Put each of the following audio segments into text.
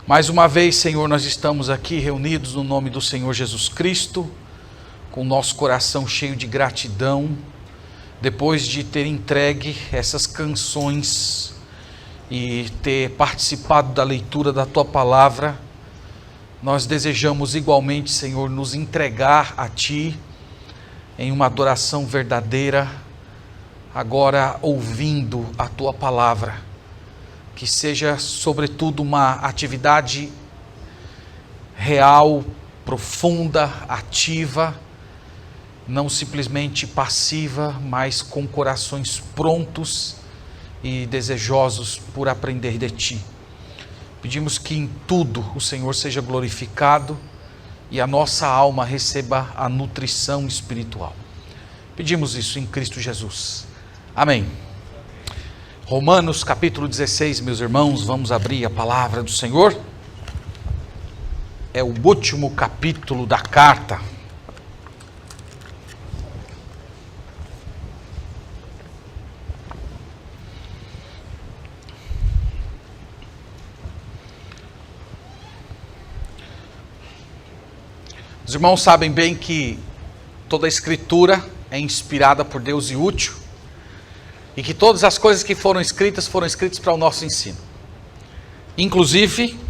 Mais uma vez, Senhor, nós estamos aqui reunidos no nome do Senhor Jesus Cristo, com o nosso coração cheio de gratidão, depois de ter entregue essas canções e ter participado da leitura da Tua Palavra. Nós desejamos igualmente, Senhor, nos entregar a Ti em uma adoração verdadeira, agora ouvindo a Tua Palavra. Que seja, sobretudo, uma atividade real, profunda, ativa, não simplesmente passiva, mas com corações prontos e desejosos por aprender de Ti. Pedimos que em tudo o Senhor seja glorificado e a nossa alma receba a nutrição espiritual. Pedimos isso em Cristo Jesus. Amém. Romanos capítulo 16, meus irmãos, vamos abrir a palavra do Senhor. É o último capítulo da carta. Os irmãos sabem bem que toda a Escritura é inspirada por Deus e útil, e que todas as coisas que foram escritas para o nosso ensino, inclusive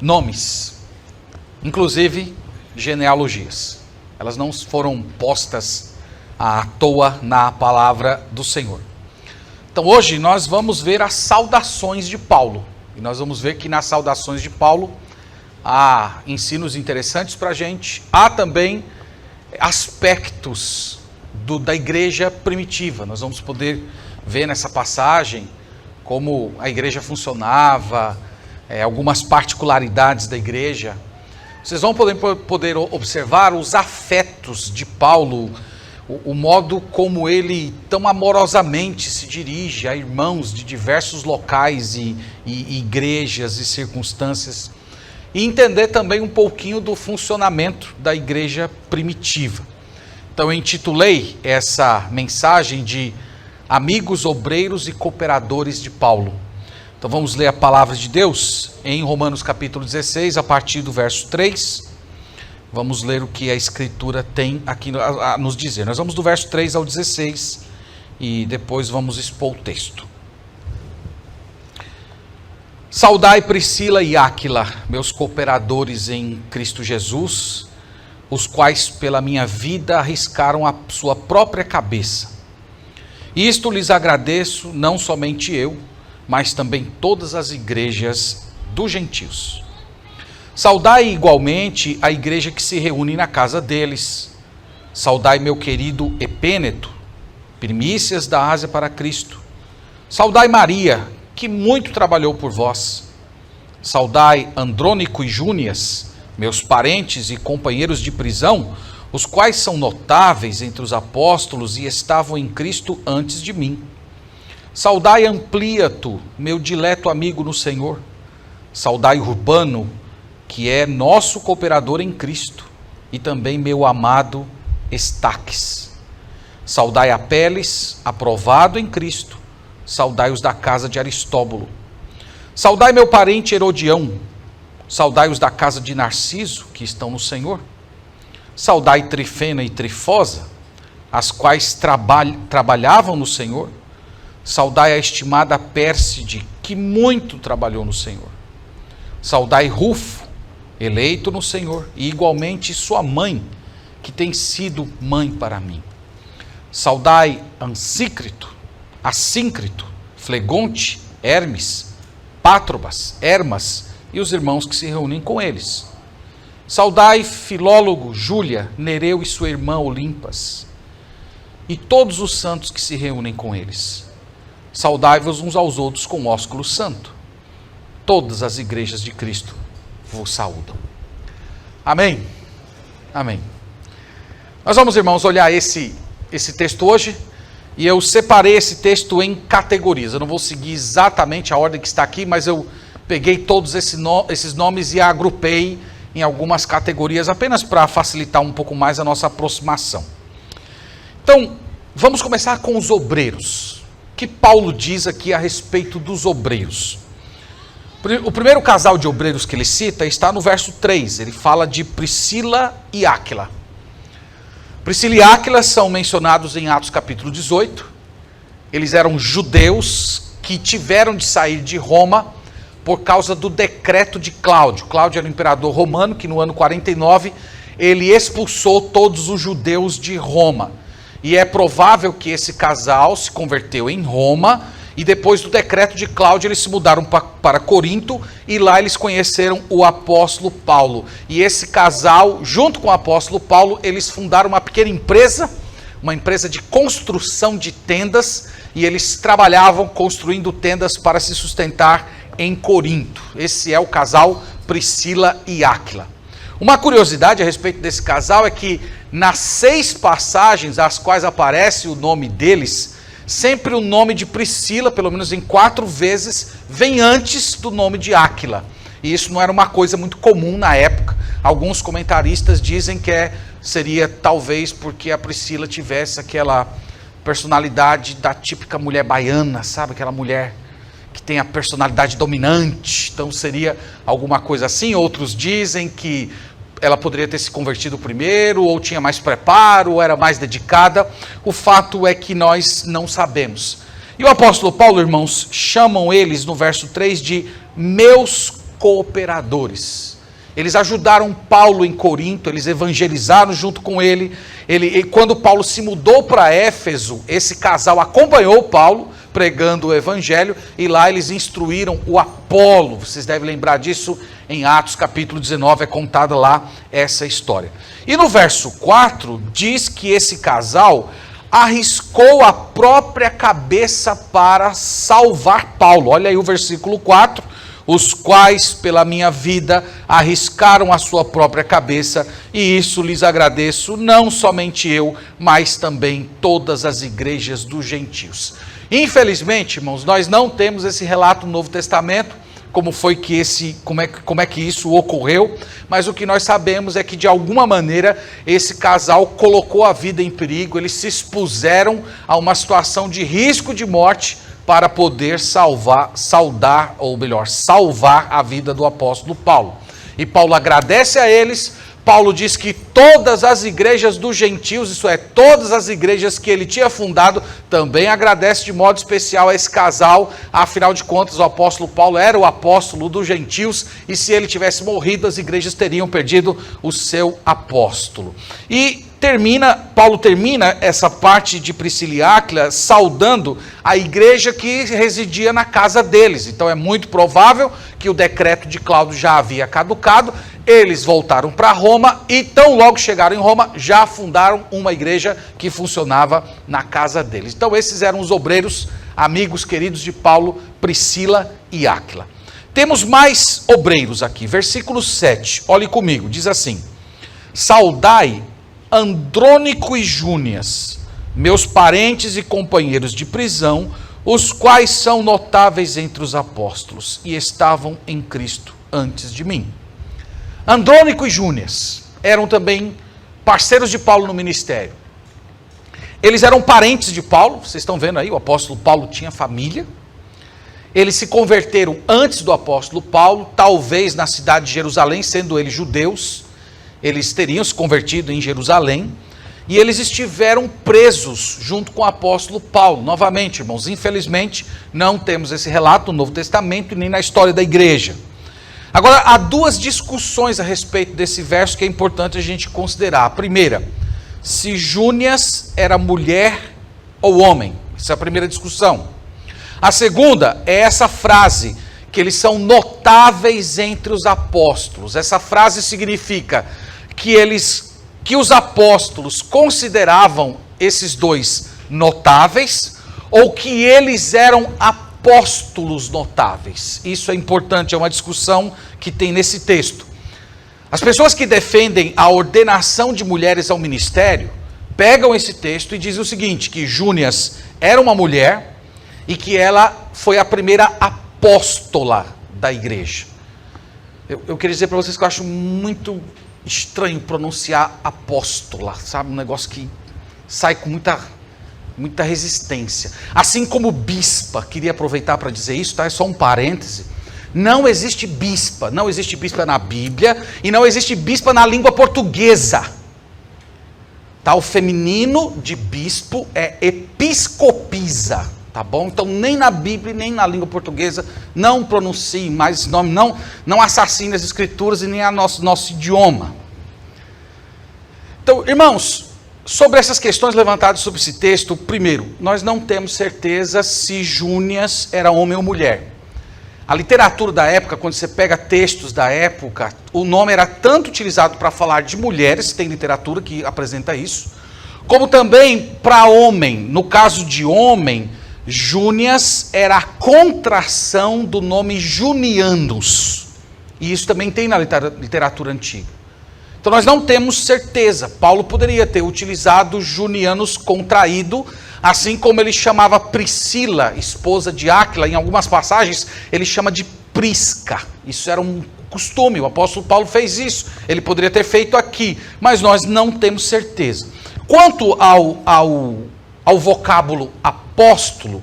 nomes, inclusive genealogias. Elas não foram postas à toa na palavra do Senhor. Então hoje nós vamos ver as saudações de Paulo, e nós vamos ver que nas saudações de Paulo há ensinos interessantes para a gente, há também aspectos da igreja primitiva. Nós vamos poder ver nessa passagem como a igreja funcionava, algumas particularidades da igreja. Vocês vão poder observar os afetos de Paulo, o modo como ele tão amorosamente se dirige a irmãos de diversos locais e igrejas e circunstâncias, e entender também um pouquinho do funcionamento da igreja primitiva. Então eu intitulei essa mensagem de Amigos, Obreiros e Cooperadores de Paulo. Então vamos ler a palavra de Deus em Romanos capítulo 16, a partir do verso 3. Vamos ler o que a Escritura tem aqui a nos dizer. Nós vamos do verso 3 ao 16 e depois vamos expor o texto. Saudai Priscila e Áquila, meus cooperadores em Cristo Jesus, os quais pela minha vida arriscaram a sua própria cabeça. Isto lhes agradeço, não somente eu, mas também todas as igrejas dos gentios. Saudai igualmente a igreja que se reúne na casa deles. Saudai meu querido Epêneto, primícias da Ásia para Cristo. Saudai Maria, que muito trabalhou por vós. Saudai Andrônico e Júnias, meus parentes e companheiros de prisão, os quais são notáveis entre os apóstolos e estavam em Cristo antes de mim. Saudai Ampliato, meu dileto amigo no Senhor. Saudai Urbano, que é nosso cooperador em Cristo, e também meu amado Estaques. Saudai Apeles, aprovado em Cristo. Saudai os da casa de Aristóbulo. Saudai meu parente Herodião. Saudai os da casa de Narciso, que estão no Senhor. Saudai Trifena e Trifosa, as quais trabalhavam no Senhor. Saudai a estimada Pérside, que muito trabalhou no Senhor. Saudai Rufo, eleito no Senhor, e igualmente sua mãe, que tem sido mãe para mim. Saudai Assíncrito, Flegonte, Hermes, Pátrobas, Hermas e os irmãos que se reúnem com eles. Saudai Filólogo, Júlia, Nereu e sua irmã Olimpas, e todos os santos que se reúnem com eles. Saudai-vos uns aos outros com ósculo santo. Todas as igrejas de Cristo vos saúdam. Amém? Amém. Nós vamos, irmãos, olhar esse texto hoje, e eu separei esse texto em categorias. Eu não vou seguir exatamente a ordem que está aqui, mas eu peguei todos esses nomes e agrupei em algumas categorias, apenas para facilitar um pouco mais a nossa aproximação. Então, vamos começar com os obreiros. O que Paulo diz aqui a respeito dos obreiros? O primeiro casal de obreiros que ele cita está no verso 3. Ele fala de Priscila e Áquila. Priscila e Áquila são mencionados em Atos capítulo 18. Eles eram judeus que tiveram de sair de Roma por causa do decreto de Cláudio. Cláudio era o imperador romano que no ano 49 ele expulsou todos os judeus de Roma. E é provável que esse casal se converteu em Roma e depois do decreto de Cláudio eles se mudaram para Corinto e lá eles conheceram o apóstolo Paulo. E esse casal, junto com o apóstolo Paulo, eles fundaram uma pequena empresa, uma empresa de construção de tendas, e eles trabalhavam construindo tendas para se sustentar em Corinto. Esse é o casal Priscila e Áquila. Uma curiosidade a respeito desse casal é que nas 6 passagens às quais aparece o nome deles, sempre o nome de Priscila, pelo menos em 4 vezes, vem antes do nome de Áquila. E isso não era uma coisa muito comum na época. Alguns comentaristas dizem que seria talvez porque a Priscila tivesse aquela personalidade da típica mulher baiana, sabe? Aquela mulher que tem a personalidade dominante. Então seria alguma coisa assim. Outros dizem que ela poderia ter se convertido primeiro, ou tinha mais preparo, ou era mais dedicada. O fato é que nós não sabemos. E o apóstolo Paulo, irmãos, chamam eles no verso 3 de meus cooperadores. Eles ajudaram Paulo em Corinto, eles evangelizaram junto com ele. E quando Paulo se mudou para Éfeso, esse casal acompanhou Paulo pregando o evangelho, e lá eles instruíram o Apolo. Vocês devem lembrar disso, em Atos capítulo 19 é contada lá essa história. E no verso 4 diz que esse casal arriscou a própria cabeça para salvar Paulo. Olha aí o versículo 4. Os quais pela minha vida arriscaram a sua própria cabeça, e isso lhes agradeço, não somente eu, mas também todas as igrejas dos gentios. Infelizmente, irmãos, nós não temos esse relato no Novo Testamento, como é que isso ocorreu, mas o que nós sabemos é que de alguma maneira esse casal colocou a vida em perigo, eles se expuseram a uma situação de risco de morte para poder salvar a vida do apóstolo Paulo. E Paulo agradece a eles. Paulo diz que todas as igrejas dos gentios, isso é, todas as igrejas que ele tinha fundado, também agradece de modo especial a esse casal. Afinal de contas, o apóstolo Paulo era o apóstolo dos gentios, e se ele tivesse morrido, as igrejas teriam perdido o seu apóstolo. E Paulo termina essa parte de Priscila e Áquila saudando a igreja que residia na casa deles. Então é muito provável que o decreto de Cláudio já havia caducado. Eles voltaram para Roma e tão logo chegaram em Roma, já fundaram uma igreja que funcionava na casa deles. Então esses eram os obreiros, amigos queridos de Paulo, Priscila e Áquila. Temos mais obreiros aqui, versículo 7, olhe comigo, diz assim: saudai Andrônico e Júnias, meus parentes e companheiros de prisão, os quais são notáveis entre os apóstolos e estavam em Cristo antes de mim. Andrônico e Júnias eram também parceiros de Paulo no ministério. Eles eram parentes de Paulo, vocês estão vendo aí, o apóstolo Paulo tinha família. Eles se converteram antes do apóstolo Paulo, talvez na cidade de Jerusalém, sendo eles judeus. Eles teriam se convertido em Jerusalém, e eles estiveram presos junto com o apóstolo Paulo. Novamente, irmãos, infelizmente, não temos esse relato no Novo Testamento e nem na história da igreja. Agora, há 2 discussões a respeito desse verso que é importante a gente considerar. A primeira, se Júnias era mulher ou homem. Essa é a primeira discussão. A segunda é essa frase, que eles são notáveis entre os apóstolos. Essa frase significa que os apóstolos consideravam esses 2 notáveis, ou que eles eram apóstolos notáveis. Isso é importante, é uma discussão que tem nesse texto. As pessoas que defendem a ordenação de mulheres ao ministério, pegam esse texto e dizem o seguinte, que Júnias era uma mulher, e que ela foi a primeira apóstola da igreja. Eu queria dizer para vocês que eu acho muito estranho pronunciar apóstola, sabe? Um negócio que sai com muita resistência. Assim como bispa, queria aproveitar para dizer isso, tá? É só um parêntese. Não existe bispa na Bíblia e não existe bispa na língua portuguesa. Tá? O feminino de bispo é episcopisa, tá bom? Então nem na Bíblia nem na língua portuguesa não pronuncie mais esse nome, não assassine as escrituras e nem a nosso idioma. Então, irmãos, sobre essas questões levantadas sobre esse texto, primeiro, nós não temos certeza se Júnias era homem ou mulher. A literatura da época, quando você pega textos da época, o nome era tanto utilizado para falar de mulheres, tem literatura que apresenta isso, como também para homem. No caso de homem, Júnias era a contração do nome Junianus. E isso também tem na literatura antiga. Então nós não temos certeza. Paulo poderia ter utilizado Junianus contraído, assim como ele chamava Priscila, esposa de Áquila, em algumas passagens ele chama de Prisca. Isso era um costume, o apóstolo Paulo fez isso. Ele poderia ter feito aqui, mas nós não temos certeza. Quanto ao vocábulo apóstolo,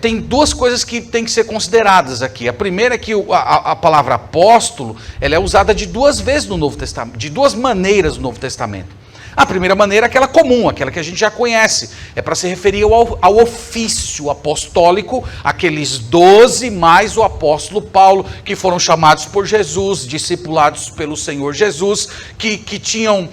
tem duas coisas que tem que ser consideradas aqui. A primeira é que a palavra apóstolo, ela é usada de duas vezes no Novo Testamento, de duas maneiras no Novo Testamento. A primeira maneira é aquela comum, aquela que a gente já conhece, é para se referir ao ofício apostólico, aqueles 12 mais o apóstolo Paulo, que foram chamados por Jesus, discipulados pelo Senhor Jesus, que tinham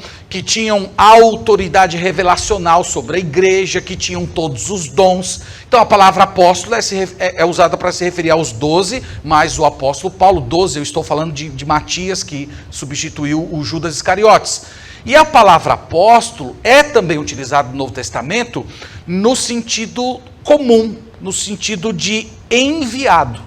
autoridade revelacional sobre a igreja, que tinham todos os dons. Então a palavra apóstolo é usada para se referir aos 12, mais o apóstolo Paulo. 12, eu estou falando de Matias, que substituiu o Judas Iscariotes. E a palavra apóstolo é também utilizada no Novo Testamento no sentido comum, no sentido de enviado.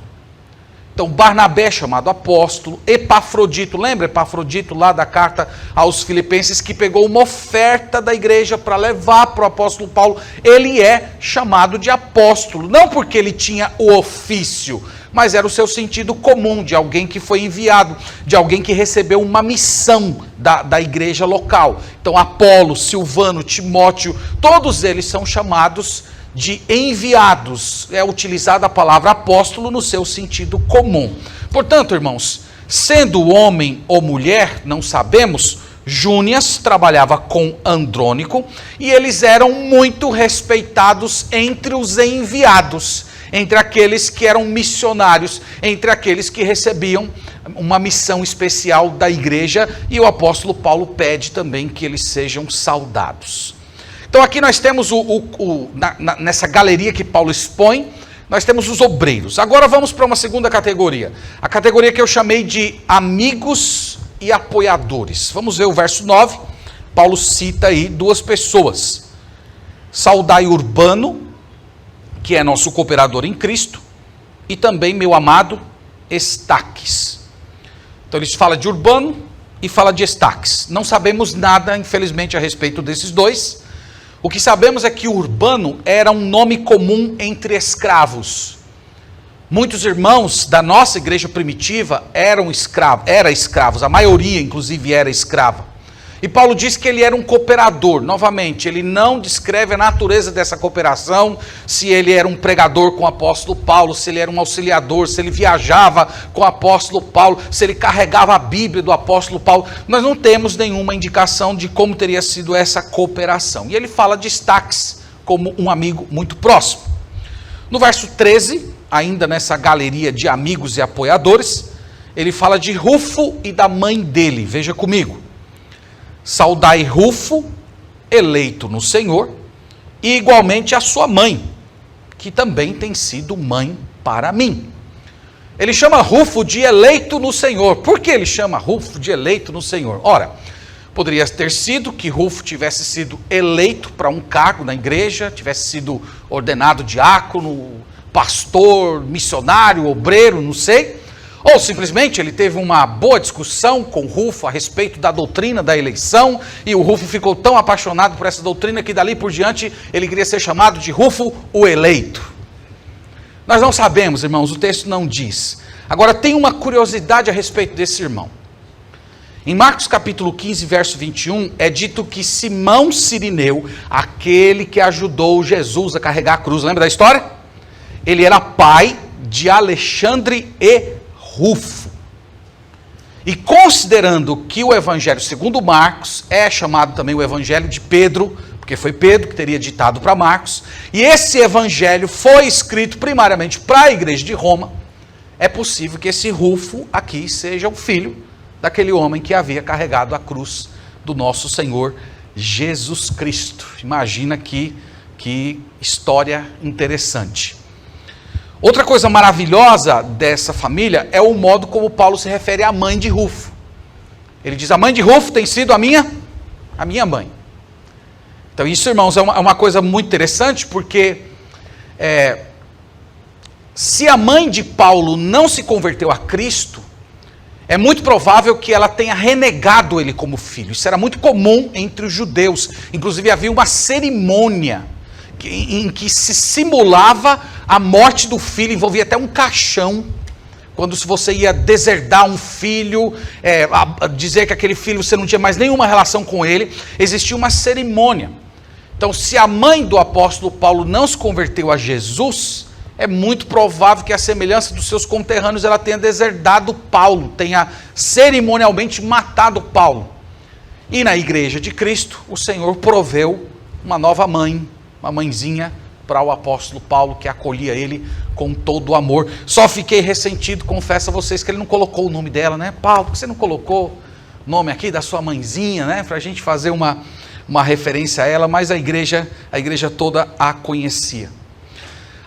Então Barnabé é chamado apóstolo, Epafrodito, lembra Epafrodito lá da carta aos Filipenses, que pegou uma oferta da igreja para levar para o apóstolo Paulo, ele é chamado de apóstolo, não porque ele tinha o ofício, mas era o seu sentido comum, de alguém que foi enviado, de alguém que recebeu uma missão da igreja local. Então Apolo, Silvano, Timóteo, todos eles são chamados de enviados. É utilizada a palavra apóstolo no seu sentido comum. Portanto, irmãos, sendo homem ou mulher, não sabemos, Júnias trabalhava com Andrônico e eles eram muito respeitados entre os enviados, entre aqueles que eram missionários, entre aqueles que recebiam uma missão especial da igreja, e o apóstolo Paulo pede também que eles sejam saudados. Então aqui nós temos nessa galeria que Paulo expõe, nós temos os obreiros. Agora vamos para uma segunda categoria, a categoria que eu chamei de amigos e apoiadores. Vamos ver o verso 9, Paulo cita aí duas pessoas, saudai Urbano, que é nosso cooperador em Cristo, e também meu amado Estaques. Então ele fala de Urbano e fala de Estaques. Não sabemos nada, infelizmente, a respeito desses dois. O que sabemos é que Urbano era um nome comum entre escravos. Muitos irmãos da nossa igreja primitiva eram escravos, a maioria inclusive era escrava. E Paulo diz que ele era um cooperador. Novamente, ele não descreve a natureza dessa cooperação, se ele era um pregador com o apóstolo Paulo, se ele era um auxiliador, se ele viajava com o apóstolo Paulo, se ele carregava a Bíblia do apóstolo Paulo. Nós não temos nenhuma indicação de como teria sido essa cooperação. E ele fala de Estaques como um amigo muito próximo. No verso 13, ainda nessa galeria de amigos e apoiadores, ele fala de Rufo e da mãe dele. Veja comigo. Saudai Rufo, eleito no Senhor, e igualmente a sua mãe, que também tem sido mãe para mim. Ele chama Rufo de eleito no Senhor. Por que ele chama Rufo de eleito no Senhor? Ora, poderia ter sido que Rufo tivesse sido eleito para um cargo na igreja, tivesse sido ordenado diácono, pastor, missionário, obreiro, não sei. Ou simplesmente ele teve uma boa discussão com Rufo a respeito da doutrina da eleição, e o Rufo ficou tão apaixonado por essa doutrina que dali por diante ele queria ser chamado de Rufo o eleito. Nós não sabemos, irmãos, o texto não diz. Agora tem uma curiosidade a respeito desse irmão. Em Marcos capítulo 15, verso 21, é dito que Simão Cirineu, aquele que ajudou Jesus a carregar a cruz, lembra da história? Ele era pai de Alexandre e Rufo. E considerando que o Evangelho segundo Marcos é chamado também o Evangelho de Pedro, porque foi Pedro que teria ditado para Marcos, e esse Evangelho foi escrito primariamente para a igreja de Roma, é possível que esse Rufo aqui seja o filho daquele homem que havia carregado a cruz do nosso Senhor Jesus Cristo. Imagina que história interessante. Outra coisa maravilhosa dessa família é o modo como Paulo se refere à mãe de Rufo. Ele diz, a mãe de Rufo tem sido a minha mãe. Então isso, irmãos, é uma coisa muito interessante, porque se a mãe de Paulo não se converteu a Cristo, é muito provável que ela tenha renegado ele como filho. Isso era muito comum entre os judeus. Inclusive havia uma cerimônia em que se simulava a morte do filho, envolvia até um caixão, quando se você ia deserdar um filho, dizer que aquele filho você não tinha mais nenhuma relação com ele, existia uma cerimônia. Então, se a mãe do apóstolo Paulo não se converteu a Jesus, é muito provável que a semelhança dos seus conterrâneos ela tenha deserdado Paulo, tenha cerimonialmente matado Paulo. E na igreja de Cristo, o Senhor proveu uma nova mãe, uma mãezinha para o apóstolo Paulo, que acolhia ele com todo o amor. Só fiquei ressentido, confesso a vocês, que ele não colocou o nome dela, né? Paulo, por que você não colocou o nome aqui da sua mãezinha, né? Para a gente fazer uma referência a ela, mas a igreja toda a conhecia.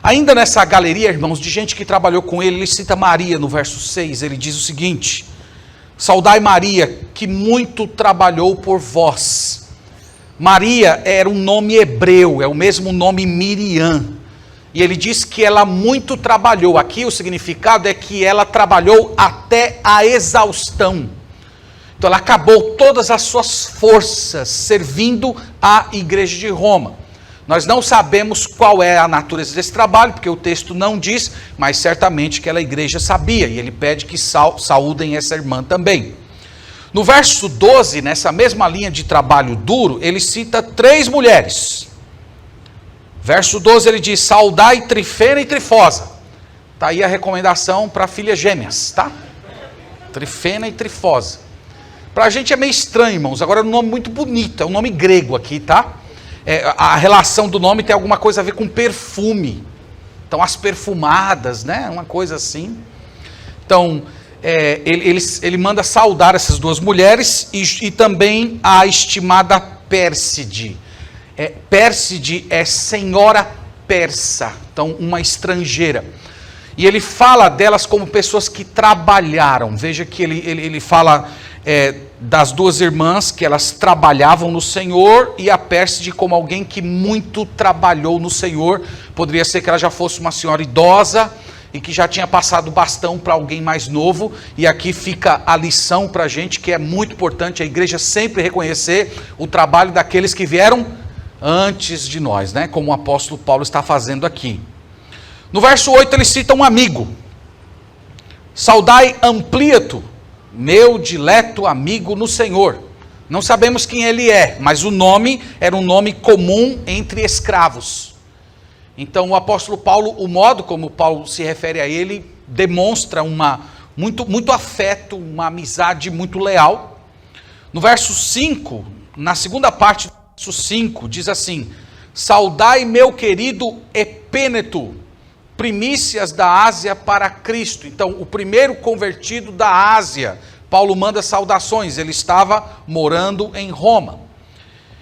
Ainda nessa galeria, irmãos, de gente que trabalhou com ele, ele cita Maria no verso 6, ele diz o seguinte: saudai Maria, que muito trabalhou por vós. Maria era um nome hebreu, é o mesmo nome Miriam, e ele diz que ela muito trabalhou. Aqui o significado é que ela trabalhou até a exaustão. Então ela acabou todas as suas forças servindo à igreja de Roma. Nós não sabemos qual é a natureza desse trabalho, porque o texto não diz, mas certamente aquela igreja sabia, e ele pede que saúdem essa irmã também. No verso 12, nessa mesma linha de trabalho duro, ele cita 3 mulheres. Verso 12 ele diz, saudai Trifena e Trifosa. Está aí a recomendação para filhas gêmeas, tá? Trifena e Trifosa. Para a gente é meio estranho, irmãos, agora é um nome muito bonito, é um nome grego aqui, tá? A relação do nome tem alguma coisa a ver com perfume. Então as perfumadas, né? Uma coisa assim. Então ele manda saudar essas 2 mulheres e também a estimada Pérside. Pérside é senhora persa, então uma estrangeira. E ele fala delas como pessoas que trabalharam. Veja que ele fala das 2 irmãs, que elas trabalhavam no Senhor, e a Pérside como alguém que muito trabalhou no Senhor. Poderia ser que ela já fosse uma senhora idosa, e que já tinha passado o bastão para alguém mais novo, e aqui fica a lição para a gente, que é muito importante a igreja sempre reconhecer o trabalho daqueles que vieram antes de nós, né? Como o apóstolo Paulo está fazendo aqui. No verso 8 ele cita um amigo, saudai Amplíato, meu dileto amigo no Senhor. Não sabemos quem ele é, mas o nome era um nome comum entre escravos. Então o apóstolo Paulo, o modo como Paulo se refere a ele, demonstra muito afeto, uma amizade muito leal. No verso 5, na segunda parte do verso 5, diz assim, saudai meu querido Epêneto, primícias da Ásia para Cristo. Então o primeiro convertido da Ásia, Paulo manda saudações, ele estava morando em Roma.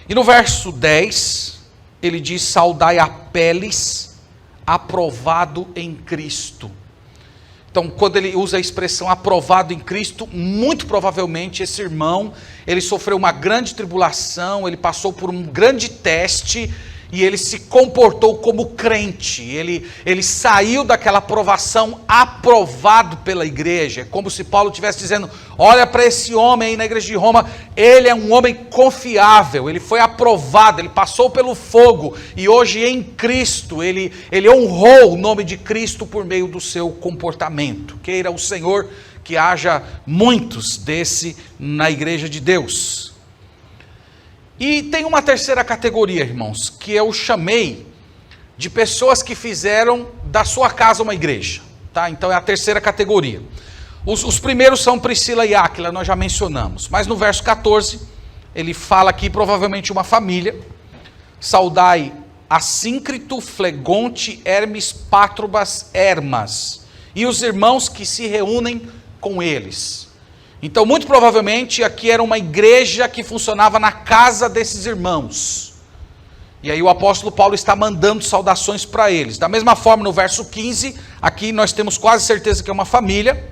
E no verso 10, ele diz, saudai Apeles, aprovado em Cristo. Então, quando ele usa a expressão aprovado em Cristo, muito provavelmente esse irmão, ele sofreu uma grande tribulação, ele passou por um grande teste, e ele se comportou como crente, ele saiu daquela aprovação aprovado pela igreja, como se Paulo estivesse dizendo, olha para esse homem aí na igreja de Roma, ele é um homem confiável, ele foi aprovado, ele passou pelo fogo, e hoje em Cristo, ele honrou o nome de Cristo por meio do seu comportamento. Queira o Senhor que haja muitos desse na igreja de Deus. E tem uma terceira categoria, irmãos, que eu chamei de pessoas que fizeram da sua casa uma igreja, tá? Então é a terceira categoria. Os primeiros são Priscila e Áquila, nós já mencionamos. Mas no verso 14, ele fala aqui provavelmente uma família. Saudai Assíncrito, Flegonte, Hermes, Pátrobas, Hermas, e os irmãos que se reúnem com eles. Então, muito provavelmente, aqui era uma igreja que funcionava na casa desses irmãos. E aí o apóstolo Paulo está mandando saudações para eles. Da mesma forma, no verso 15, aqui nós temos quase certeza que é uma família.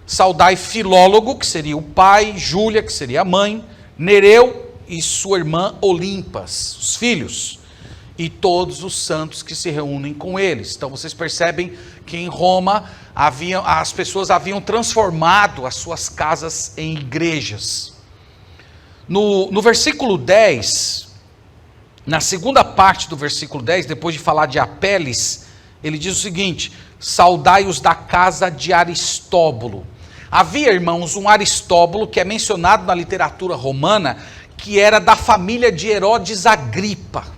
Saudai Filólogo, que seria o pai, Júlia, que seria a mãe, Nereu e sua irmã Olimpas, os filhos, e todos os santos que se reúnem com eles. Então vocês percebem que em Roma as pessoas haviam transformado as suas casas em igrejas. No versículo 10, na segunda parte do versículo 10, depois de falar de Apeles, ele diz o seguinte: saudai-os da casa de Aristóbulo. Havia, irmãos, um Aristóbulo que é mencionado na literatura romana, que era da família de Herodes Agripa.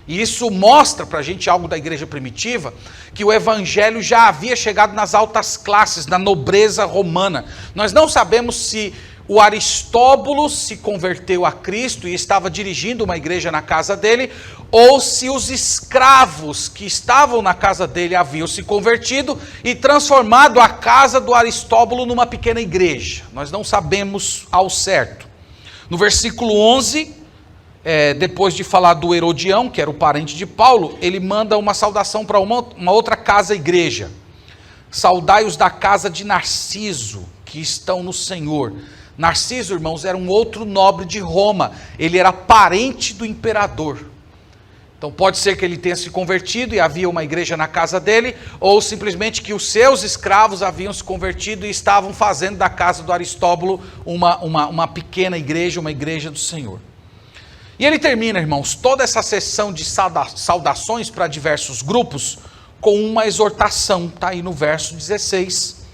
E isso mostra para a gente algo da igreja primitiva, que o evangelho já havia chegado nas altas classes, na nobreza romana. Nós não sabemos se o Aristóbulo se converteu a Cristo e estava dirigindo uma igreja na casa dele, ou se os escravos que estavam na casa dele haviam se convertido e transformado a casa do Aristóbulo numa pequena igreja. Nós não sabemos ao certo. No versículo 11, depois de falar do Herodião, que era o parente de Paulo, ele manda uma saudação para uma outra casa-igreja. Saudai-os da casa de Narciso, que estão no Senhor. Narciso, irmãos, era um outro nobre de Roma. Ele era parente do imperador. Então pode ser que ele tenha se convertido e havia uma igreja na casa dele, ou simplesmente que os seus escravos haviam se convertido e estavam fazendo da casa do Aristóbulo uma pequena igreja, uma igreja do Senhor. E ele termina, irmãos, toda essa sessão de saudações para diversos grupos com uma exortação. Está aí no verso 16.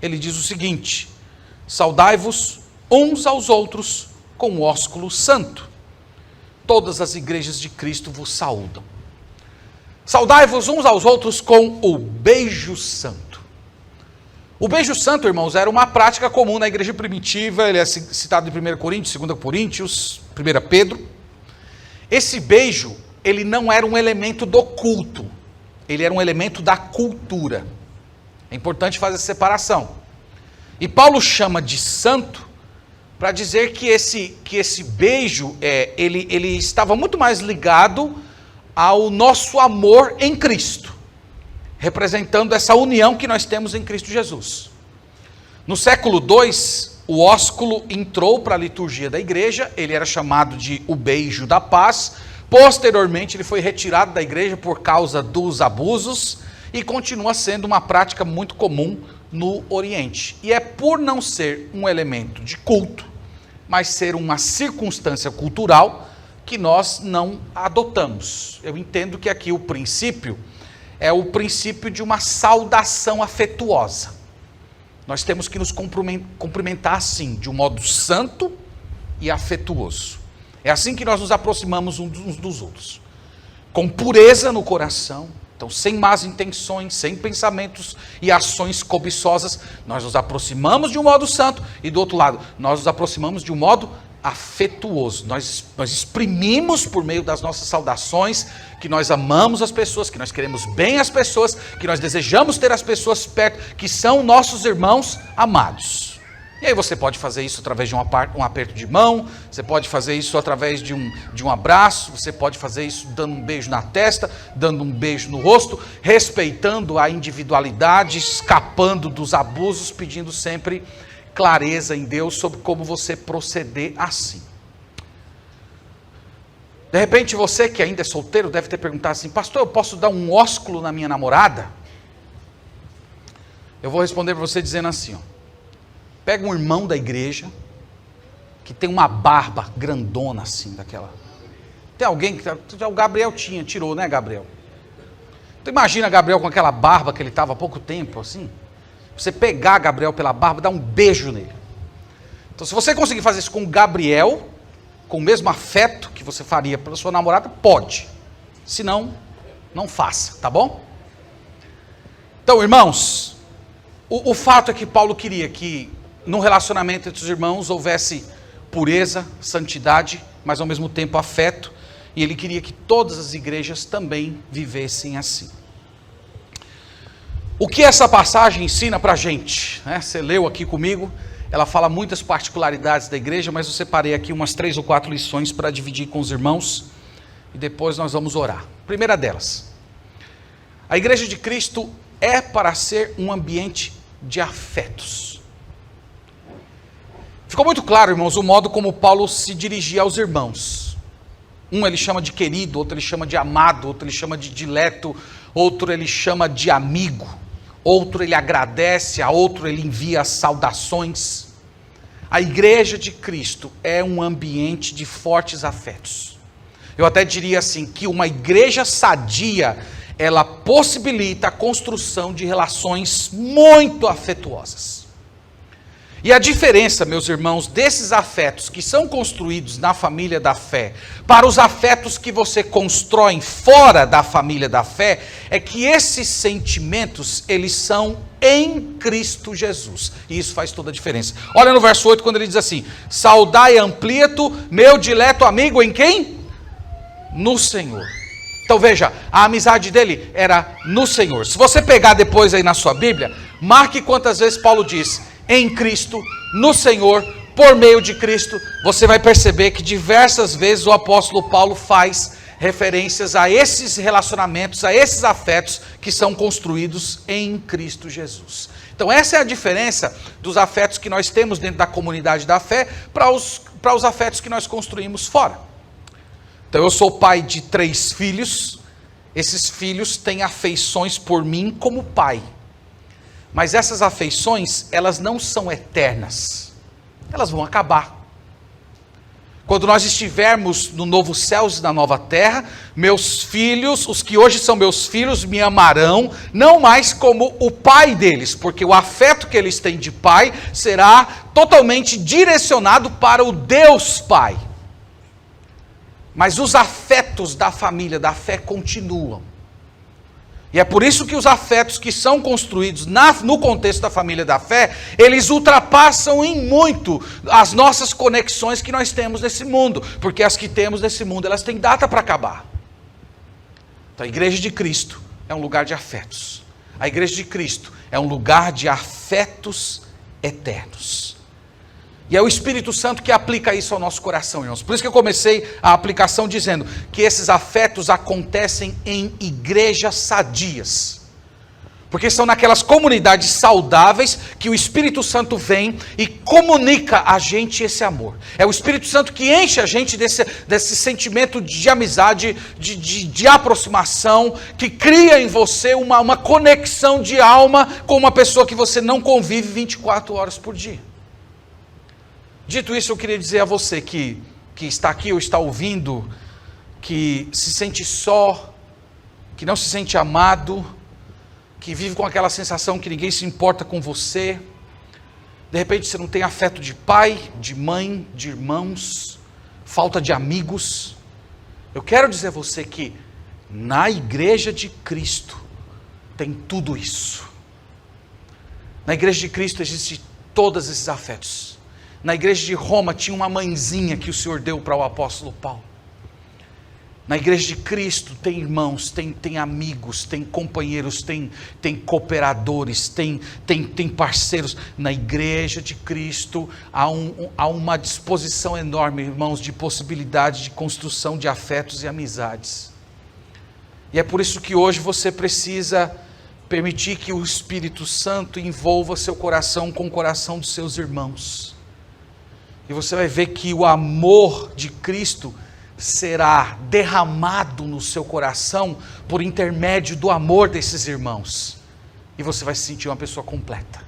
Ele diz o seguinte: saudai-vos uns aos outros com o ósculo santo. Todas as igrejas de Cristo vos saúdam. Saudai-vos uns aos outros com o beijo santo. O beijo santo, irmãos, era uma prática comum na igreja primitiva. Ele é citado em 1 Coríntios, 2 Coríntios, 1 Pedro. Esse beijo, ele não era um elemento do culto, ele era um elemento da cultura. É importante fazer essa separação. E Paulo chama de santo para dizer que esse beijo, ele estava muito mais ligado ao nosso amor em Cristo, representando essa união que nós temos em Cristo Jesus. No século II, o ósculo entrou para a liturgia da igreja, ele era chamado de o beijo da paz. Posteriormente ele foi retirado da igreja por causa dos abusos e continua sendo uma prática muito comum no Oriente. E é por não ser um elemento de culto, mas ser uma circunstância cultural, que nós não adotamos. Eu entendo que aqui o princípio é o princípio de uma saudação afetuosa. Nós temos que nos cumprimentar assim, de um modo santo e afetuoso. É assim que nós nos aproximamos uns dos outros, com pureza no coração. Então, sem más intenções, sem pensamentos e ações cobiçosas, nós nos aproximamos de um modo santo e, do outro lado, nós nos aproximamos de um modo afetuoso. Nós exprimimos por meio das nossas saudações que nós amamos as pessoas, que nós queremos bem as pessoas, que nós desejamos ter as pessoas perto, que são nossos irmãos amados. E aí você pode fazer isso através de um aperto de mão, você pode fazer isso através de um abraço, você pode fazer isso dando um beijo na testa, dando um beijo no rosto, respeitando a individualidade, escapando dos abusos, pedindo sempre clareza em Deus sobre como você proceder assim. De repente você que ainda é solteiro deve ter perguntado assim: pastor, eu posso dar um ósculo na minha namorada? Eu vou responder para você dizendo assim, ó. Pega um irmão da igreja, que tem uma barba grandona assim, daquela. Tem alguém que... O Gabriel tirou, né, Gabriel? Tu imagina Gabriel com aquela barba que ele estava há pouco tempo, assim? Você pegar Gabriel pela barba, dar um beijo nele. Então, se você conseguir fazer isso com o Gabriel, com o mesmo afeto que você faria pela sua namorada, pode. Se não, não faça, tá bom? Então, irmãos, O fato é que Paulo queria que no relacionamento entre os irmãos houvesse pureza, santidade, mas ao mesmo tempo afeto, e ele queria que todas as igrejas também vivessem assim. O que essa passagem ensina para a gente? Você leu aqui comigo, ela fala muitas particularidades da igreja, mas eu separei aqui umas 3 ou 4 lições para dividir com os irmãos, e depois nós vamos orar. Primeira delas, a igreja de Cristo é para ser um ambiente de afetos. Ficou muito claro, irmãos, o modo como Paulo se dirigia aos irmãos. Um ele chama de querido, outro ele chama de amado, outro ele chama de dileto, outro ele chama de amigo, outro ele agradece, a outro ele envia saudações. A igreja de Cristo é um ambiente de fortes afetos. Eu até diria assim, que uma igreja sadia, ela possibilita a construção de relações muito afetuosas. E a diferença, meus irmãos, desses afetos que são construídos na família da fé, para os afetos que você constrói fora da família da fé, é que esses sentimentos, eles são em Cristo Jesus. E isso faz toda a diferença. Olha no verso 8, quando ele diz assim: saudai Ampliato, meu dileto amigo, em quem? No Senhor. Então veja, a amizade dele era no Senhor. Se você pegar depois aí na sua Bíblia, marque quantas vezes Paulo diz em Cristo, no Senhor, por meio de Cristo. Você vai perceber que diversas vezes o apóstolo Paulo faz referências a esses relacionamentos, a esses afetos que são construídos em Cristo Jesus. Então essa é a diferença dos afetos que nós temos dentro da comunidade da fé para os afetos que nós construímos fora. Então eu sou pai de 3 filhos, esses filhos têm afeições por mim como pai. Mas essas afeições, elas não são eternas. Elas vão acabar. Quando nós estivermos no novo céu e na nova terra, meus filhos, os que hoje são meus filhos, me amarão, não mais como o pai deles, porque o afeto que eles têm de pai será totalmente direcionado para o Deus Pai. Mas os afetos da família da fé continuam. E é por isso que os afetos que são construídos no contexto da família da fé, eles ultrapassam em muito as nossas conexões que nós temos nesse mundo. Porque as que temos nesse mundo, elas têm data para acabar. Então a igreja de Cristo é um lugar de afetos. A igreja de Cristo é um lugar de afetos eternos. E é o Espírito Santo que aplica isso ao nosso coração, irmãos. Por isso que eu comecei a aplicação dizendo que esses afetos acontecem em igrejas sadias. Porque são naquelas comunidades saudáveis que o Espírito Santo vem e comunica a gente esse amor. É o Espírito Santo que enche a gente desse sentimento de amizade, de aproximação, que cria em você uma conexão de alma com uma pessoa que você não convive 24 horas por dia. Dito isso, eu queria dizer a você que está aqui ou está ouvindo, que se sente só, que não se sente amado, que vive com aquela sensação que ninguém se importa com você. De repente você não tem afeto de pai, de mãe, de irmãos, falta de amigos. Eu quero dizer a você que na igreja de Cristo tem tudo isso. Na igreja de Cristo existem todos esses afetos. Na igreja de Roma tinha uma mãezinha que o Senhor deu para o apóstolo Paulo. Na igreja de Cristo tem irmãos, tem amigos, tem companheiros, tem cooperadores, tem parceiros. Na igreja de Cristo há uma disposição enorme, irmãos, de possibilidade de construção de afetos e amizades. E é por isso que hoje você precisa permitir que o Espírito Santo envolva seu coração com o coração dos seus irmãos. E você vai ver que o amor de Cristo será derramado no seu coração por intermédio do amor desses irmãos. E você vai se sentir uma pessoa completa.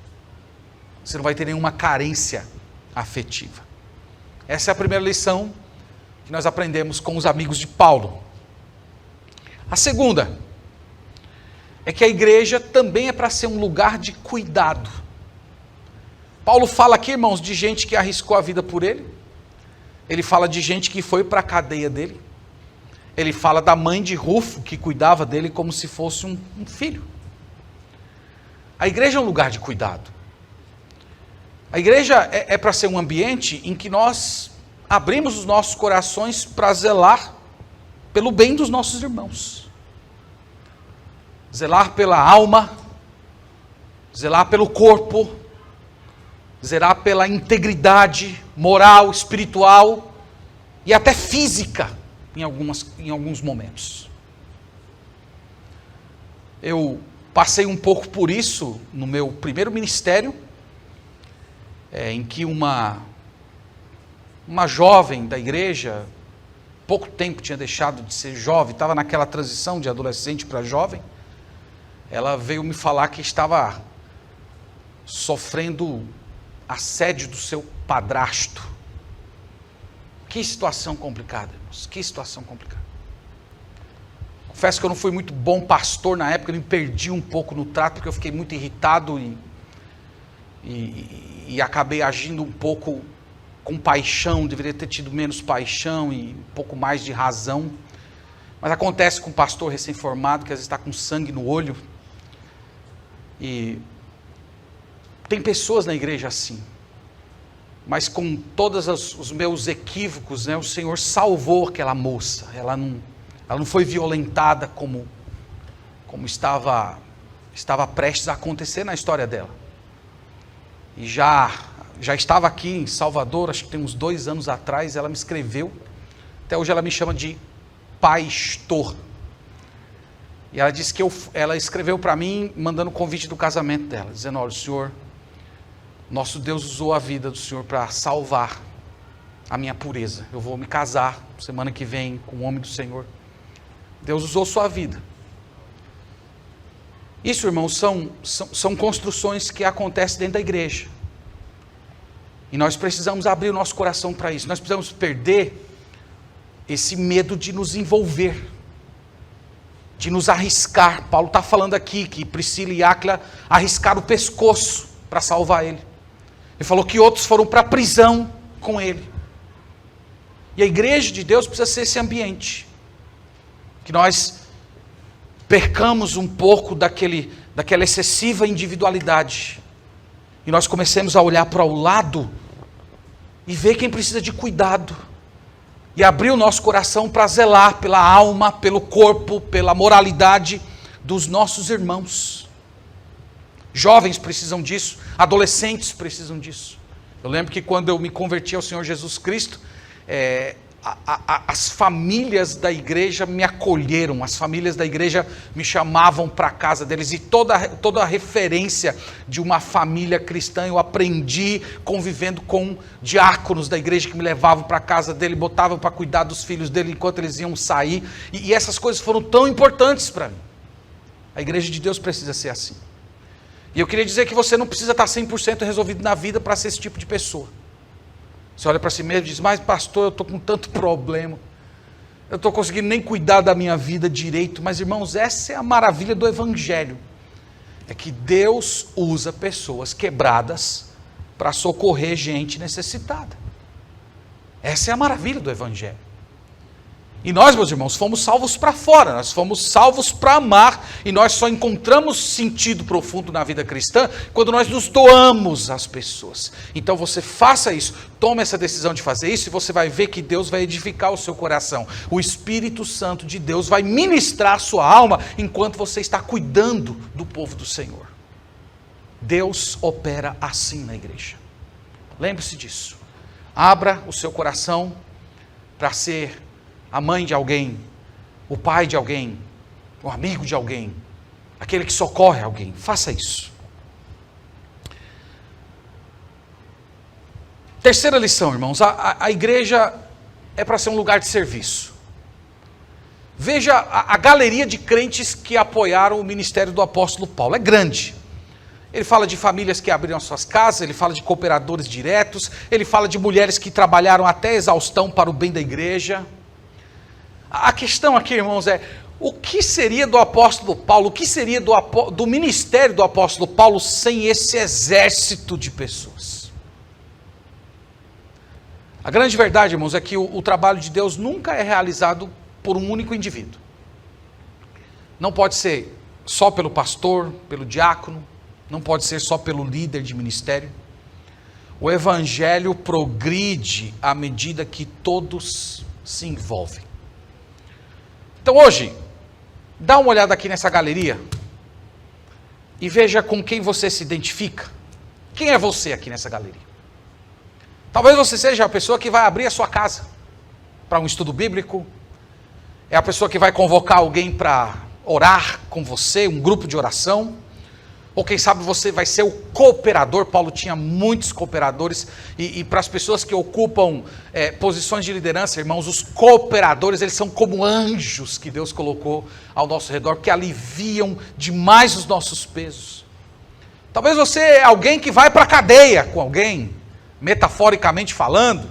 Você não vai ter nenhuma carência afetiva. Essa é a primeira lição que nós aprendemos com os amigos de Paulo. A segunda é que a igreja também é para ser um lugar de cuidado. Paulo fala aqui, irmãos, de gente que arriscou a vida por ele. Ele fala de gente que foi para a cadeia dele. Ele fala da mãe de Rufo, que cuidava dele como se fosse um filho. A igreja é um lugar de cuidado. A igreja é para ser um ambiente em que nós abrimos os nossos corações para zelar pelo bem dos nossos irmãos. Zelar pela alma, zelar pelo corpo, zelar pela integridade moral, espiritual e até física em alguns momentos. Eu passei um pouco por isso no meu primeiro ministério, em que uma jovem da igreja, pouco tempo tinha deixado de ser jovem, estava naquela transição de adolescente para jovem, ela veio me falar que estava sofrendo assédio do seu padrasto. Que situação complicada, irmãos, que situação complicada. Confesso que eu não fui muito bom pastor na época, eu me perdi um pouco no trato, porque eu fiquei muito irritado e acabei agindo um pouco com paixão, deveria ter tido menos paixão e um pouco mais de razão. Mas acontece com um pastor recém-formado, que às vezes está com sangue no olho. E tem pessoas na igreja assim. Mas com todos os meus equívocos, né, o Senhor salvou aquela moça. Ela não foi violentada como estava prestes a acontecer na história dela. E já estava aqui em Salvador, acho que tem uns 2 anos atrás, ela me escreveu. Até hoje ela me chama de pastor. E ela disse que ela escreveu para mim, mandando o convite do casamento dela, dizendo: olha, o Senhor, nosso Deus usou a vida do Senhor para salvar a minha pureza. Eu vou me casar semana que vem com o homem do Senhor. Deus usou sua vida. Isso, irmãos, são construções que acontecem dentro da igreja. E nós precisamos abrir o nosso coração para isso. Nós precisamos perder esse medo de nos envolver, de nos arriscar. Paulo está falando aqui que Priscila e Áquila arriscaram o pescoço para salvar ele. Ele falou que outros foram para a prisão com ele. E a igreja de Deus precisa ser esse ambiente. Que nós percamos um pouco daquela excessiva individualidade. E nós comecemos a olhar para o lado e ver quem precisa de cuidado. E abrir o nosso coração para zelar pela alma, pelo corpo, pela moralidade dos nossos irmãos. Jovens precisam disso, adolescentes precisam disso. Eu lembro que quando eu me converti ao Senhor Jesus Cristo, as famílias da igreja me acolheram, as famílias da igreja me chamavam para a casa deles, e toda a referência de uma família cristã eu aprendi convivendo com diáconos da igreja que me levavam para a casa dele, botavam para cuidar dos filhos dele enquanto eles iam sair, e essas coisas foram tão importantes para mim. A igreja de Deus precisa ser assim. E eu queria dizer que você não precisa estar 100% resolvido na vida para ser esse tipo de pessoa. Você olha para si mesmo e diz: mas pastor, eu estou com tanto problema, eu estou conseguindo nem cuidar da minha vida direito. Mas irmãos, essa é a maravilha do Evangelho, é que Deus usa pessoas quebradas para socorrer gente necessitada. Essa é a maravilha do Evangelho. E nós, meus irmãos, fomos salvos para fora, nós fomos salvos para amar, e nós só encontramos sentido profundo na vida cristã quando nós nos doamos às pessoas. Então você faça isso, tome essa decisão de fazer isso, e você vai ver que Deus vai edificar o seu coração. O Espírito Santo de Deus vai ministrar a sua alma enquanto você está cuidando do povo do Senhor. Deus opera assim na igreja. Lembre-se disso. Abra o seu coração para ser a mãe de alguém, o pai de alguém, o amigo de alguém, aquele que socorre alguém. Faça isso. Terceira lição, irmãos, a igreja é para ser um lugar de serviço. Veja a galeria de crentes que apoiaram o ministério do apóstolo Paulo, é grande. Ele fala de famílias que abriram suas casas, ele fala de cooperadores diretos, ele fala de mulheres que trabalharam até exaustão para o bem da igreja. A questão aqui, irmãos, é: o que seria do apóstolo Paulo, o que seria do ministério do apóstolo Paulo sem esse exército de pessoas? A grande verdade, irmãos, é que o trabalho de Deus nunca é realizado por um único indivíduo. Não pode ser só pelo pastor, pelo diácono, não pode ser só pelo líder de ministério. O evangelho progride à medida que todos se envolvem. Então hoje, dá uma olhada aqui nessa galeria e veja com quem você se identifica. Quem é você aqui nessa galeria? Talvez você seja a pessoa que vai abrir a sua casa para um estudo bíblico, é a pessoa que vai convocar alguém para orar com você, um grupo de oração, ou quem sabe você vai ser o cooperador. Paulo tinha muitos cooperadores, e para as pessoas que ocupam posições de liderança, irmãos, os cooperadores, eles são como anjos que Deus colocou ao nosso redor, que aliviam demais os nossos pesos. Talvez você é alguém que vai para a cadeia com alguém, metaforicamente falando,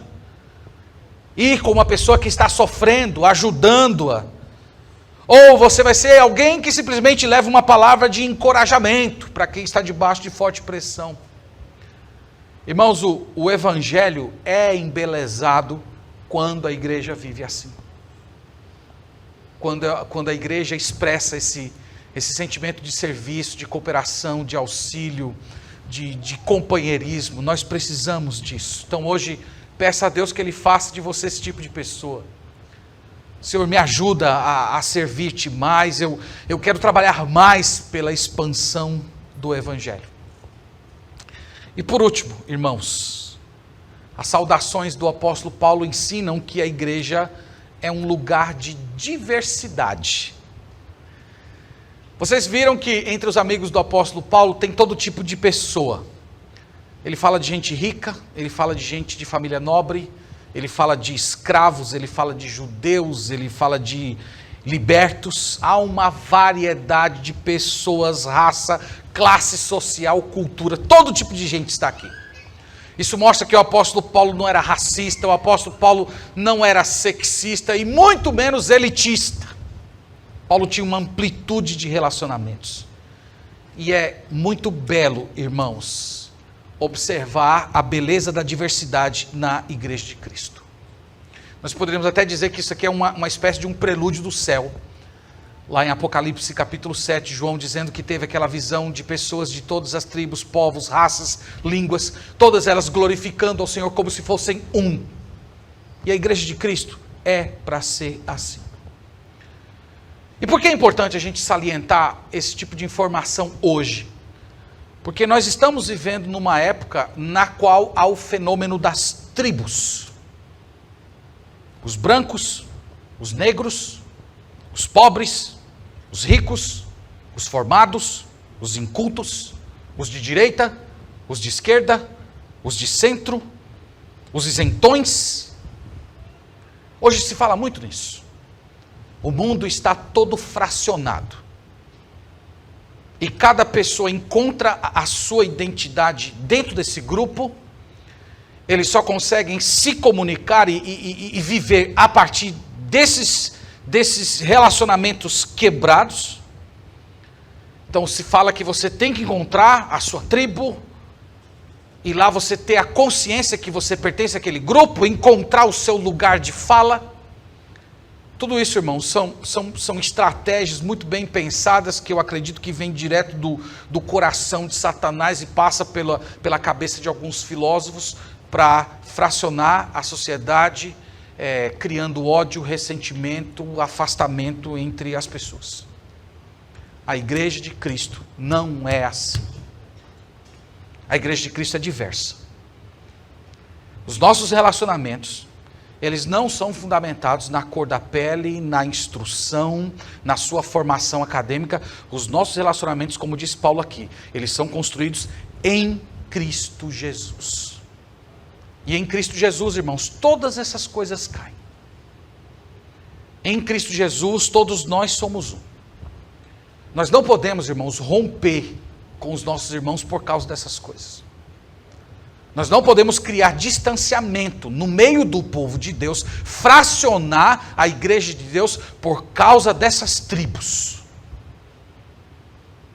ir com uma pessoa que está sofrendo, ajudando-a. Ou você vai ser alguém que simplesmente leva uma palavra de encorajamento para quem está debaixo de forte pressão. Irmãos, o evangelho é embelezado quando a igreja vive assim. Quando a igreja expressa esse sentimento de serviço, de cooperação, de auxílio, de companheirismo. Nós precisamos disso. Então hoje, peça a Deus que Ele faça de você esse tipo de pessoa. Senhor, me ajuda a servir-te mais, eu quero trabalhar mais pela expansão do Evangelho. E por último, irmãos, as saudações do apóstolo Paulo ensinam que a igreja é um lugar de diversidade. Vocês viram que entre os amigos do apóstolo Paulo tem todo tipo de pessoa. Ele fala de gente rica, ele fala de gente de família nobre, ele fala de escravos, ele fala de judeus, ele fala de libertos. Há uma variedade de pessoas, raça, classe social, cultura, todo tipo de gente está aqui. Isso mostra que o apóstolo Paulo não era racista, o apóstolo Paulo não era sexista e muito menos elitista. Paulo tinha uma amplitude de relacionamentos. E é muito belo, irmãos, observar a beleza da diversidade na igreja de Cristo. Nós poderíamos até dizer que isso aqui é uma espécie de um prelúdio do céu. Lá em Apocalipse capítulo 7, João dizendo que teve aquela visão de pessoas de todas as tribos, povos, raças, línguas, todas elas glorificando ao Senhor como se fossem um. E a igreja de Cristo é para ser assim. E por que é importante a gente salientar esse tipo de informação hoje? Porque nós estamos vivendo numa época na qual há o fenômeno das tribos. Os brancos, os negros, os pobres, os ricos, os formados, os incultos, os de direita, os de esquerda, os de centro, os isentões. Hoje se fala muito nisso. O mundo está todo fracionado. E cada pessoa encontra a sua identidade dentro desse grupo. Eles só conseguem se comunicar e viver a partir desses relacionamentos quebrados. Então se fala que você tem que encontrar a sua tribo, e lá você ter a consciência que você pertence àquele grupo, encontrar o seu lugar de fala. Tudo isso, irmãos, são estratégias muito bem pensadas, que eu acredito que vem direto do coração de Satanás e passa pela cabeça de alguns filósofos para fracionar a sociedade, criando ódio, ressentimento, afastamento entre as pessoas. A igreja de Cristo não é assim. A igreja de Cristo é diversa. Os nossos relacionamentos, eles não são fundamentados na cor da pele, na instrução, na sua formação acadêmica. Os nossos relacionamentos, como diz Paulo aqui, eles são construídos em Cristo Jesus. E em Cristo Jesus, irmãos, todas essas coisas caem. Em Cristo Jesus, todos nós somos um. Nós não podemos, irmãos, romper com os nossos irmãos por causa dessas coisas. Nós não podemos criar distanciamento no meio do povo de Deus, fracionar a igreja de Deus por causa dessas tribos.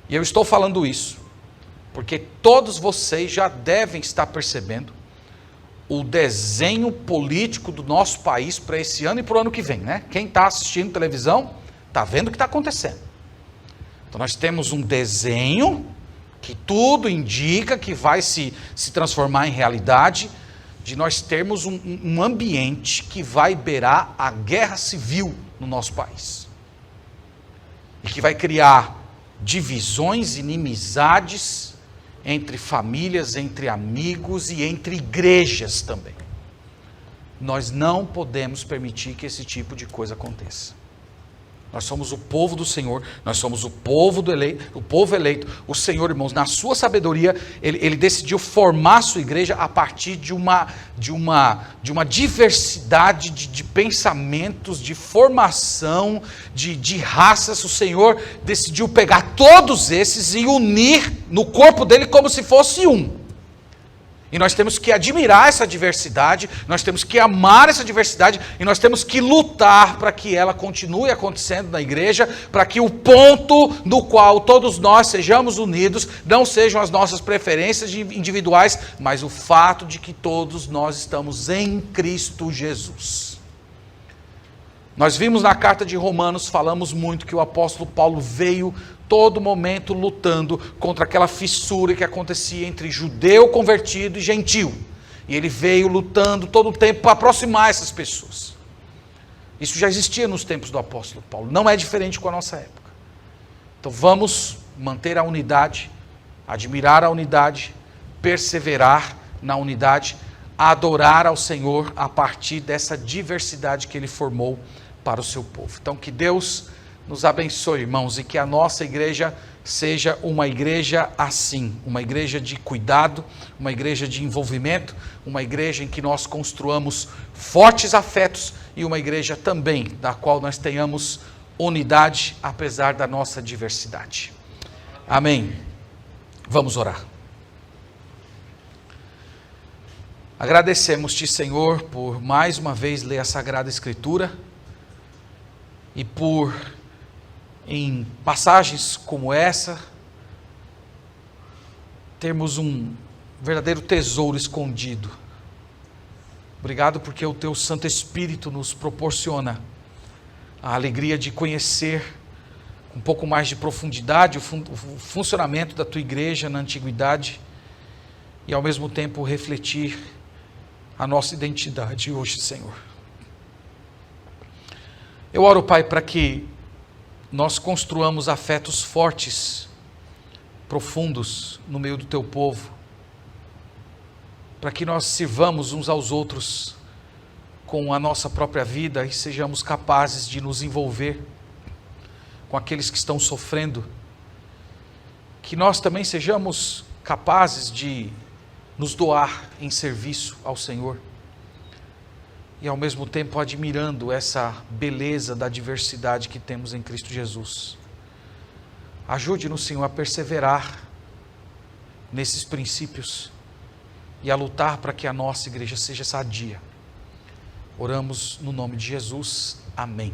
E eu estou falando isso porque todos vocês já devem estar percebendo o desenho político do nosso país para esse ano e para o ano que vem, né? Quem está assistindo televisão está vendo o que está acontecendo. Então nós temos um desenho que tudo indica que vai se transformar em realidade, de nós termos um ambiente que vai beirar a guerra civil no nosso país. E que vai criar divisões, inimizades entre famílias, entre amigos e entre igrejas também. Nós não podemos permitir que esse tipo de coisa aconteça. Nós somos o povo do Senhor, nós somos o povo eleito. O Senhor, irmãos, na sua sabedoria, ele decidiu formar a sua igreja a partir de uma diversidade de pensamentos, de formação, de raças. O Senhor decidiu pegar todos esses e unir no corpo dele como se fosse um. E nós temos que admirar essa diversidade, nós temos que amar essa diversidade e nós temos que lutar para que ela continue acontecendo na igreja, para que o ponto no qual todos nós sejamos unidos não sejam as nossas preferências individuais, mas o fato de que todos nós estamos em Cristo Jesus. Nós vimos na carta de Romanos, falamos muito que o apóstolo Paulo veio todo momento lutando contra aquela fissura que acontecia entre judeu convertido e gentil. E ele veio lutando todo o tempo para aproximar essas pessoas. Isso já existia nos tempos do apóstolo Paulo, não é diferente com a nossa época. Então vamos manter a unidade, admirar a unidade, perseverar na unidade, adorar ao Senhor a partir dessa diversidade que Ele formou para o seu povo. Então que Deus nos abençoe, irmãos, e que a nossa igreja seja uma igreja assim, uma igreja de cuidado, uma igreja de envolvimento, uma igreja em que nós construamos fortes afetos e uma igreja também da qual nós tenhamos unidade, apesar da nossa diversidade. Amém. Vamos orar. Agradecemos-te, Senhor, por mais uma vez ler a Sagrada Escritura e por, em passagens como essa, termos um verdadeiro tesouro escondido. Obrigado porque o Teu Santo Espírito nos proporciona a alegria de conhecer com um pouco mais de profundidade o funcionamento da Tua igreja na antiguidade e ao mesmo tempo refletir a nossa identidade hoje, Senhor. Eu oro, Pai, para que nós construamos afetos fortes, profundos no meio do Teu povo, para que nós sirvamos uns aos outros com a nossa própria vida e sejamos capazes de nos envolver com aqueles que estão sofrendo, que nós também sejamos capazes de nos doar em serviço ao Senhor e ao mesmo tempo admirando essa beleza da diversidade que temos em Cristo Jesus. Ajude-nos, Senhor, a perseverar nesses princípios e a lutar para que a nossa igreja seja sadia. Oramos no nome de Jesus. Amém.